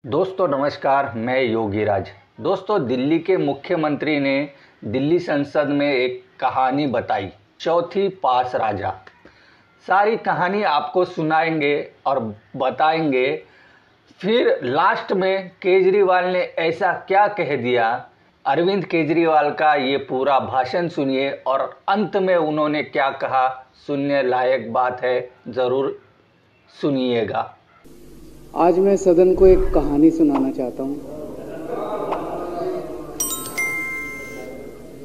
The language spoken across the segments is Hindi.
दोस्तों नमस्कार, मैं योगीराज। दोस्तों, दिल्ली के मुख्यमंत्री ने दिल्ली संसद में एक कहानी बताई, चौथी पास राजा। सारी कहानी आपको सुनाएंगे और बताएंगे। फिर लास्ट में केजरीवाल ने ऐसा क्या कह दिया, अरविंद केजरीवाल का ये पूरा भाषण सुनिए और अंत में उन्होंने क्या कहा, सुनने लायक बात है, ज़रूर सुनिएगा। आज मैं सदन को एक कहानी सुनाना चाहता हूँ।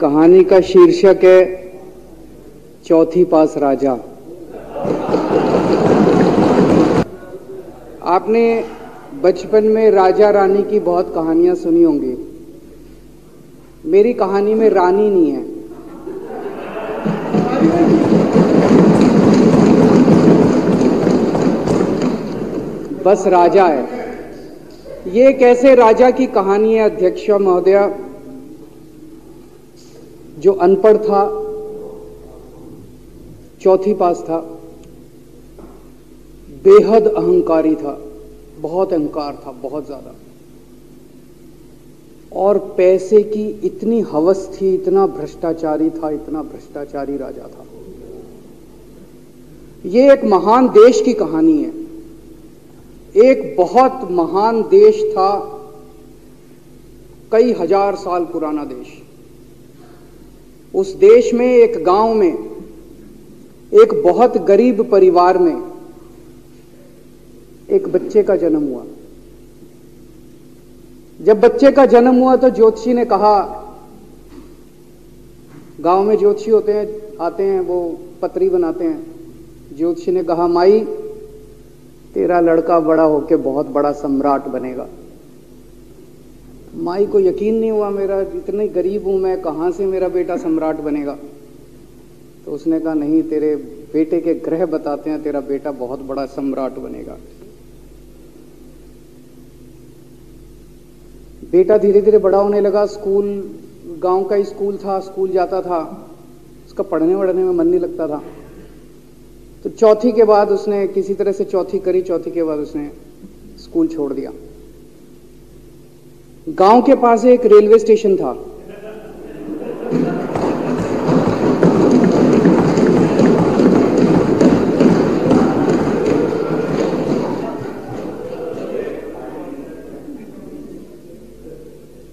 कहानी का शीर्षक है चौथी पास राजा। आपने बचपन में राजा रानी की बहुत कहानियां सुनी होंगी। मेरी कहानी में रानी नहीं है, बस राजा है। ये कैसे राजा की कहानी है अध्यक्ष महोदया, जो अनपढ़ था, चौथी पास था, बेहद अहंकारी था, बहुत अहंकार था, बहुत ज्यादा, और पैसे की इतनी हवस थी, इतना भ्रष्टाचारी था, इतना भ्रष्टाचारी राजा था। ये एक महान देश की कहानी है। एक बहुत महान देश था, कई हजार साल पुराना देश। उस देश में एक गांव में, एक बहुत गरीब परिवार में एक बच्चे का जन्म हुआ। जब बच्चे का जन्म हुआ तो ज्योतिषी ने कहा, गांव में ज्योतिषी होते हैं, आते हैं, वो पत्री बनाते हैं। ज्योतिषी ने कहा, माई तेरा लड़का बड़ा होके बहुत बड़ा सम्राट बनेगा। माई को यकीन नहीं हुआ, मेरा इतने गरीब हूं मैं, कहां से मेरा बेटा सम्राट बनेगा। तो उसने कहा, नहीं, तेरे बेटे के ग्रह बताते हैं तेरा बेटा बहुत बड़ा सम्राट बनेगा। बेटा धीरे धीरे बड़ा होने लगा। स्कूल, गांव का ही स्कूल था, स्कूल जाता था, उसका पढ़ने वढ़ने में मन नहीं लगता था। तो चौथी के बाद उसने किसी तरह से चौथी करी, चौथी के बाद उसने स्कूल छोड़ दिया। गांव के पास एक रेलवे स्टेशन था।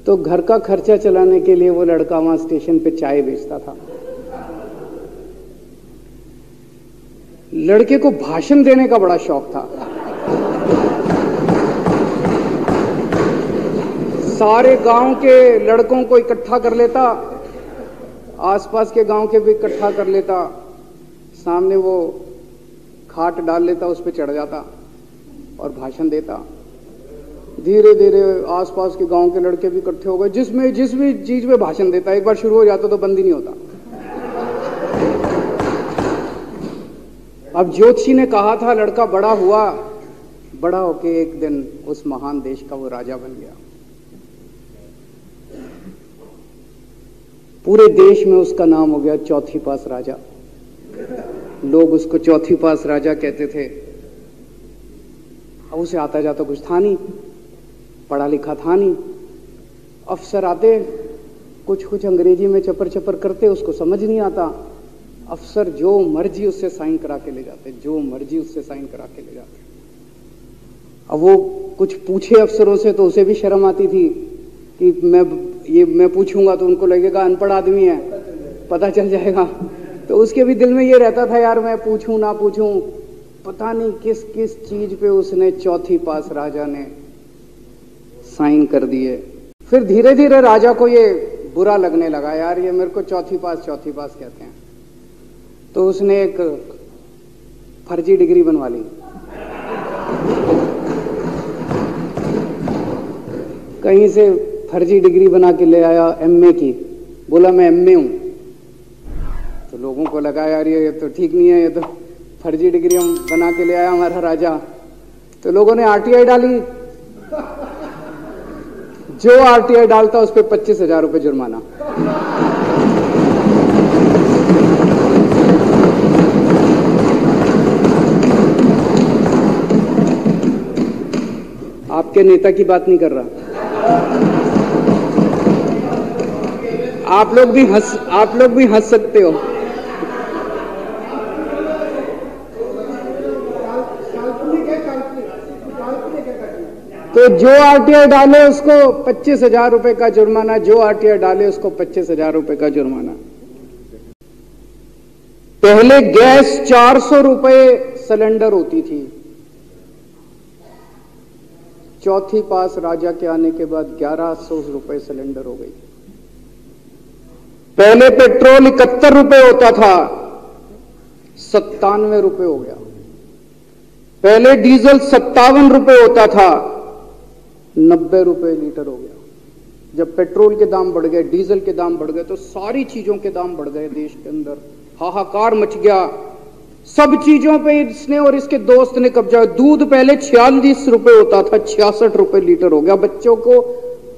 तो घर का खर्चा चलाने के लिए वो लड़का वहां स्टेशन पे चाय बेचता था। लड़के को भाषण देने का बड़ा शौक था। सारे गांव के लड़कों को इकट्ठा कर लेता, आसपास के गांव के भी इकट्ठा कर लेता, सामने वो खाट डाल लेता, उस पर चढ़ जाता और भाषण देता। धीरे धीरे आसपास के गांव के लड़के भी इकट्ठे हो गए। जिस भी चीज में भाषण देता, एक बार शुरू हो जाता तो बंद ही नहीं होता। अब ज्योतिषी ने कहा था, लड़का बड़ा हुआ, बड़ा होके एक दिन उस महान देश का वो राजा बन गया। पूरे देश में उसका नाम हो गया चौथी पास राजा। लोग उसको चौथी पास राजा कहते थे। अब उसे आता जाता कुछ था नहीं, पढ़ा लिखा था नहीं। अफसर आते, कुछ अंग्रेजी में चपर चपर करते, उसको समझ नहीं आता। अफसर जो मर्जी उससे साइन करा के ले जाते, जो मर्जी उससे साइन करा के ले जाते। अब वो कुछ पूछे अफसरों से तो उसे भी शर्म आती थी कि मैं पूछूंगा तो उनको लगेगा अनपढ़ आदमी है, पता चल जाएगा। तो उसके भी दिल में ये रहता था, यार मैं पूछूं ना पूछूं। पता नहीं किस किस चीज पे उसने चौथी पास राजा ने साइन कर दिए। फिर धीरे धीरे राजा को ये बुरा लगने लगा, यार ये मेरे को चौथी पास कहते हैं। तो उसने एक फर्जी डिग्री बनवा ली। कहीं से फर्जी डिग्री बना के ले आया, एमए की। बोला मैं एमए हूं। तो लोगों को लगा, यार ये तो ठीक नहीं है, ये तो फर्जी डिग्री हम बना के ले आया हमारा राजा। तो लोगों ने आरटीआई डाली। जो आरटीआई डालता उस पर 25,000 रुपये जुर्माना। आपके नेता की बात नहीं कर रहा। आप लोग भी हंस सकते हो। तो जो आरटीआई डाले उसको 25,000 रुपए का जुर्माना, जो आरटीआई डाले उसको 25,000 रुपए का जुर्माना। पहले गैस 400 रुपए सिलेंडर होती थी, चौथी पास राजा के आने के बाद 1100 रुपए सिलेंडर हो गई। पहले पेट्रोल 71 रुपए होता था, 97 रुपए हो गया। पहले डीजल 57 रुपए होता था, 90 रुपए लीटर हो गया। जब पेट्रोल के दाम बढ़ गए, डीजल के दाम बढ़ गए, तो सारी चीजों के दाम बढ़ गए। देश के अंदर हाहाकार मच गया। सब चीजों पे इसने और इसके दोस्त ने कब्जा। दूध पहले 46 रुपए होता था, 66 रुपए लीटर हो गया। बच्चों को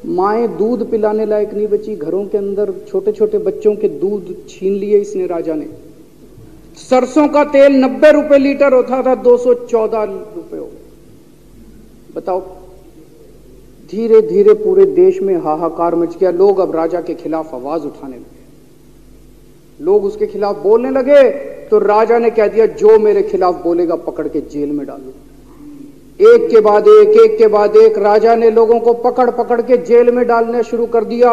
माएं दूध पिलाने लायक नहीं बची। घरों के अंदर छोटे छोटे बच्चों के दूध छीन लिए इसने, राजा ने। सरसों का तेल 90 रुपए लीटर होता था, 214 रुपए हो गया। बताओ, धीरे धीरे पूरे देश में हाहाकार मच गया। लोग अब राजा के खिलाफ आवाज उठाने लगे, लोग उसके खिलाफ बोलने लगे। तो राजा ने कह दिया, जो मेरे खिलाफ बोलेगा पकड़ के जेल में डालो। एक के बाद एक राजा ने लोगों को पकड़ पकड़ के जेल में डालना शुरू कर दिया।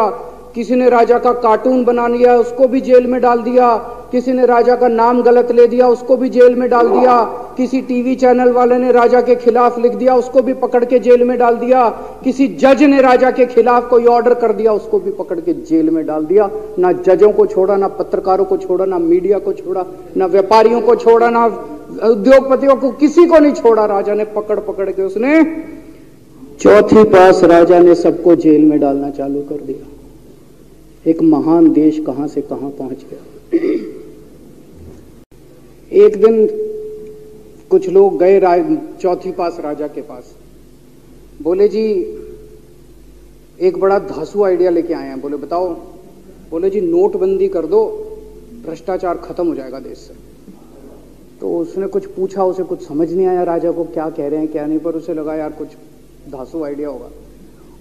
किसी ने राजा का कार्टून बना लिया, उसको भी जेल में डाल दिया। किसी ने राजा का नाम गलत ले दिया, उसको भी जेल में डाल दिया। किसी टीवी चैनल वाले ने राजा के खिलाफ लिख दिया, उसको भी पकड़ के जेल में डाल दिया। किसी जज ने राजा के खिलाफ कोई ऑर्डर कर दिया, उसको भी पकड़ के जेल में डाल दिया। ना जजों को छोड़ा, ना पत्रकारों को छोड़ा, ना मीडिया को छोड़ा, ना व्यापारियों को छोड़ा, ना उद्योगपतियों को, किसी को नहीं छोड़ा। राजा ने पकड़ पकड़ के उसने चौथी पास राजा ने सबको जेल में डालना चालू कर दिया। एक महान देश कहां से कहां पहुंच गया। एक दिन कुछ लोग गए चौथी पास राजा के पास। बोले, जी एक बड़ा धांसू आइडिया लेके आए हैं। बोले, बताओ। बोले, जी नोटबंदी कर दो, भ्रष्टाचार खत्म हो जाएगा देश से। तो उसने कुछ पूछा, उसे कुछ समझ नहीं आया राजा को क्या कह रहे हैं क्या नहीं, पर उसे लगा यार कुछ धांसू आइडिया होगा।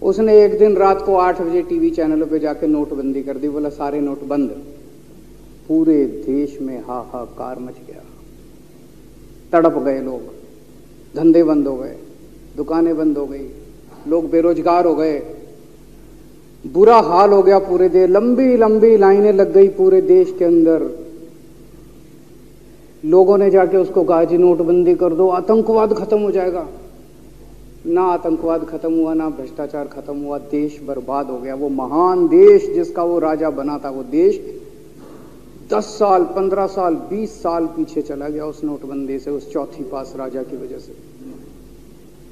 उसने एक दिन रात को 8 बजे टीवी चैनलों पे जाके नोटबंदी कर दी। बोला, सारे नोट बंद। पूरे देश में हाहाकार मच गया, तड़प गए लोग। धंधे बंद हो गए, दुकानें बंद हो गई, लोग बेरोजगार हो गए, बुरा हाल हो गया पूरे देश। लंबी लंबी लाइनें लग गई पूरे देश के अंदर। लोगों ने जाके उसको कहा, जी नोटबंदी कर दो, आतंकवाद खत्म हो जाएगा। ना आतंकवाद खत्म हुआ, ना भ्रष्टाचार खत्म हुआ, देश बर्बाद हो गया। वो महान देश जिसका वो राजा बना था, वो देश 10 साल, 15 साल, 20 साल पीछे चला गया उस नोटबंदी से, उस चौथी पास राजा की वजह से।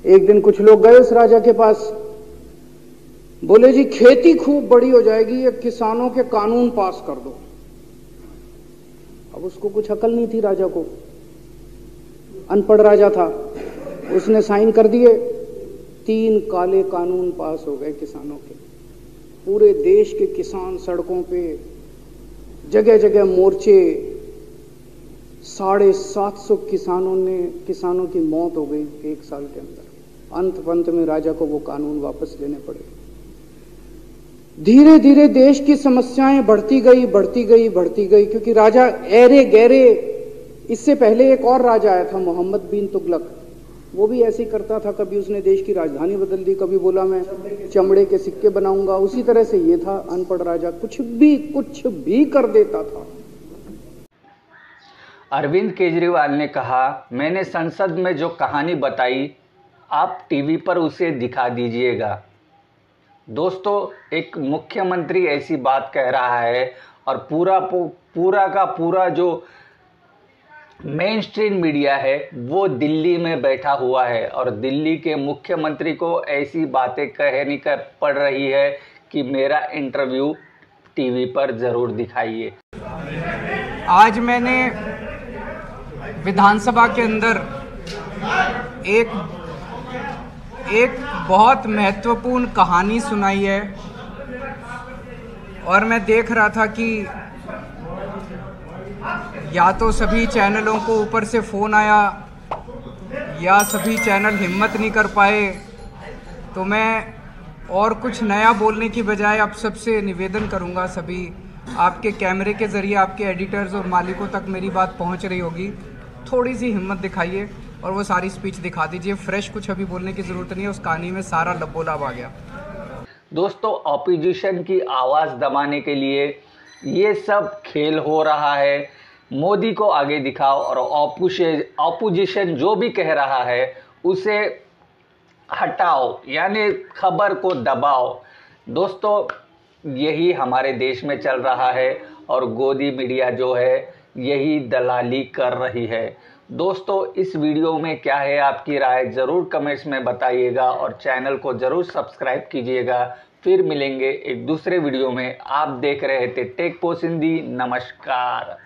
एक दिन कुछ लोग गए उस राजा के पास। बोले, जी खेती खूब बड़ी हो जाएगी, ये किसानों के कानून पास कर दो। अब उसको कुछ अकल नहीं थी राजा को, अनपढ़ राजा था। उसने साइन कर दिए, 3 काले कानून पास हो गए किसानों के। पूरे देश के किसान सड़कों पे, जगह जगह मोर्चे। 750 किसानों की मौत हो गई 1 साल के अंदर। अंत में राजा को वो कानून वापस लेने पड़े। धीरे धीरे देश की समस्याएं बढ़ती गई, क्योंकि राजा ऐरे गहरे। इससे पहले एक और राजा आया था, मोहम्मद बिन तुगलक। वो भी ऐसे ही करता था, कभी उसने देश की राजधानी बदल दी, कभी बोला मैं चमड़े के सिक्के बनाऊंगा। उसी तरह से ये था, अनपढ़ राजा, कुछ भी कर देता था। अरविंद केजरीवाल ने कहा, मैंने संसद में जो कहानी बताई आप टीवी पर उसे दिखा दीजिएगा। दोस्तों, एक मुख्यमंत्री ऐसी बात कह रहा है और पूरा का पूरा जो मेन स्ट्रीम मीडिया है वो दिल्ली में बैठा हुआ है और दिल्ली के मुख्यमंत्री को ऐसी बातें कहनी पड़ रही है कि मेरा इंटरव्यू टीवी पर ज़रूर दिखाइए। आज मैंने विधानसभा के अंदर एक बहुत महत्वपूर्ण कहानी सुनाई है और मैं देख रहा था कि या तो सभी चैनलों को ऊपर से फ़ोन आया या सभी चैनल हिम्मत नहीं कर पाए तो मैं और कुछ नया बोलने की बजाय आप सबसे निवेदन करूंगा, सभी आपके कैमरे के ज़रिए आपके एडिटर्स और मालिकों तक मेरी बात पहुंच रही होगी, थोड़ी सी हिम्मत दिखाइए और वो सारी स्पीच दिखा दीजिए। फ्रेश कुछ अभी बोलने की ज़रूरत नहीं है, उस कहानी में सारा लबोलाब आ गया। दोस्तों, ऑपोजिशन की आवाज़ दबाने के लिए ये सब खेल हो रहा है। मोदी को आगे दिखाओ और ऑपोजिशन जो भी कह रहा है उसे हटाओ, यानी खबर को दबाओ। दोस्तों, यही हमारे देश में चल रहा है और गोदी मीडिया जो है यही दलाली कर रही है। दोस्तों, इस वीडियो में क्या है आपकी राय ज़रूर कमेंट्स में बताइएगा और चैनल को ज़रूर सब्सक्राइब कीजिएगा। फिर मिलेंगे एक दूसरे वीडियो में। आप देख रहे थे टेक पोस्ट हिंदी। नमस्कार।